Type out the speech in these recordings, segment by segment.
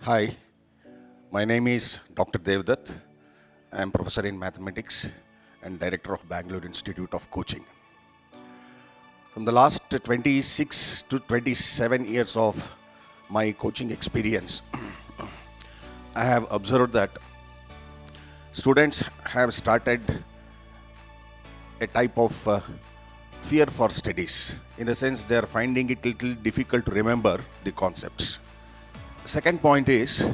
Hi, my name is Dr. Devdutt. I am professor in mathematics and director of Bangalore Institute of Coaching. From the last 26 to 27 years of my coaching experience, I have observed that students have started a type of fear for studies. In the sense, they are finding it little difficult to remember the concepts. Second point is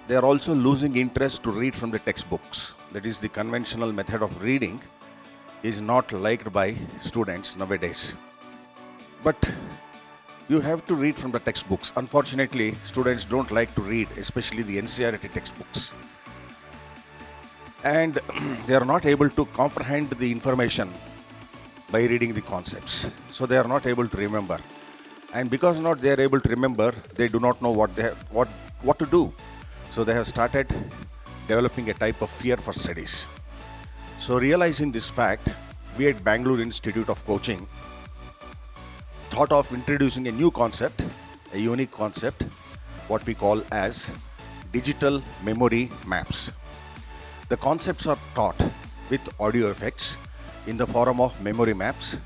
they are also losing interest to read from the textbooks. That is, the conventional method of reading is not liked by students nowadays. But you have to read from the textbooks. Unfortunately, students don't like to read, especially the NCERT textbooks. And they are not able to comprehend the information by reading the concepts. So they are not able to remember. And because not they are able to remember, they do not know what to do. So they have started developing a type of fear for studies. So realizing this fact, we at Bangalore Institute of Coaching thought of introducing a new concept, a unique concept, what we call as digital memory maps. The concepts are taught with audio effects in the form of memory maps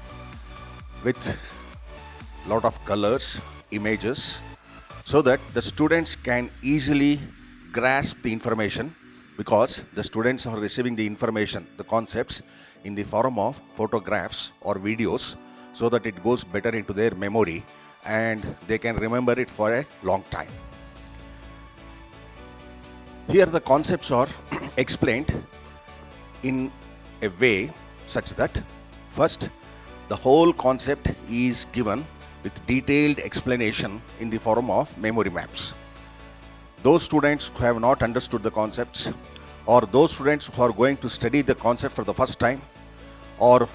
with lot of colors, images, so that the students can easily grasp the information, because the students are receiving the information, the concepts, in the form of photographs or videos, so that it goes better into their memory and they can remember it for a long time. Here the concepts are explained in a way such that first the whole concept is given with detailed explanation in the form of memory maps. Those students who have not understood the concepts, or those students who are going to study the concept for the first time, or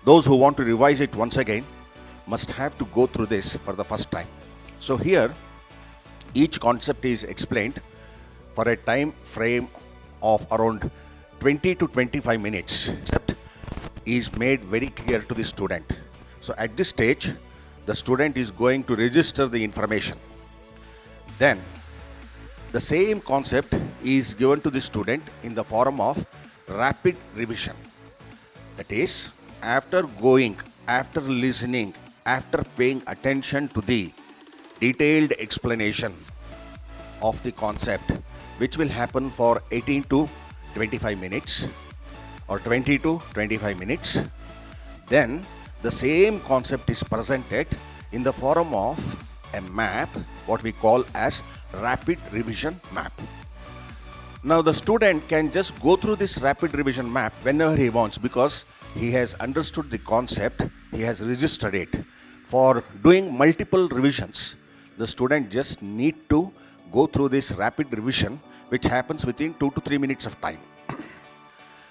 those who want to revise it once again, must have to go through this for the first time. So here, each concept is explained for a time frame of around 20 to 25 minutes. Concept is made very clear to the student. So at this stage, the student is going to register the information. Then the same concept is given to the student in the form of rapid revision. That is, after listening, after paying attention to the detailed explanation of the concept, which will happen for 18 to 25 minutes or 20 to 25 minutes, then the same concept is presented in the form of a map, what we call as rapid revision map. Now the student can just go through this rapid revision map whenever he wants, because he has understood the concept, he has registered it. For doing multiple revisions, the student just need to go through this rapid revision, which happens within 2 to 3 minutes of time.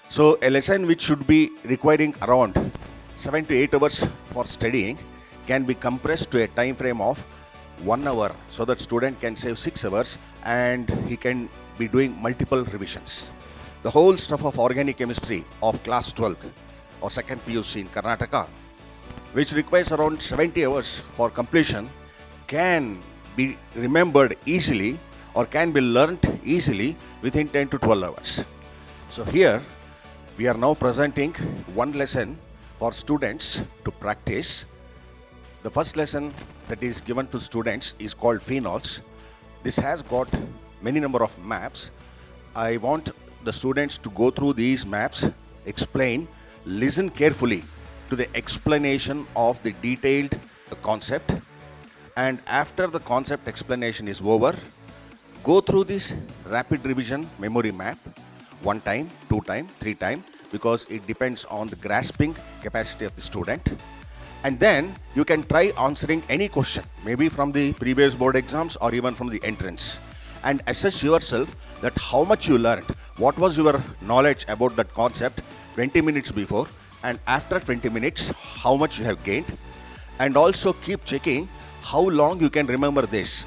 So a lesson which should be requiring around 7 to 8 hours for studying can be compressed to a time frame of 1 hour, so that student can save 6 hours and he can be doing multiple revisions. The whole stuff of organic chemistry of class 12th or second PUC in Karnataka, which requires around 70 hours for completion, can be remembered easily or can be learnt easily within 10 to 12 hours. So here we are now presenting one lesson for students to practice. The first lesson that is given to students is called phenols. This has got many number of maps. I want the students to go through these maps, explain, listen carefully to the explanation of the detailed concept, and after the concept explanation is over, go through this rapid revision memory map 1 time, 2 time, 3 time, because it depends on the grasping capacity of the student. And then you can try answering any question, maybe from the previous board exams or even from the entrance, and assess yourself that how much you learned, what was your knowledge about that concept 20 minutes before, and after 20 minutes, how much you have gained. And also keep checking how long you can remember this.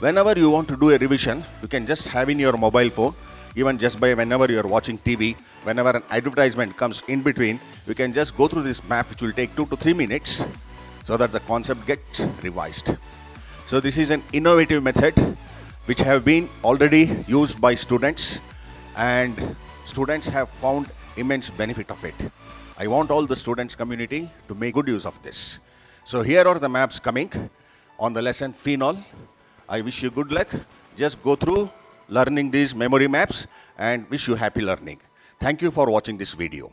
Whenever you want to do a revision, you can just have in your mobile phone, even just by whenever you are watching TV, whenever an advertisement comes in between, you can just go through this map, which will take 2 to 3 minutes, so that the concept gets revised. So this is an innovative method which have been already used by students, and students have found immense benefit of it. I want all the students community to make good use of this. So here are the maps coming on the lesson phenol. I wish you good luck. Just go through learning these memory maps and wish you happy learning. Thank you for watching this video.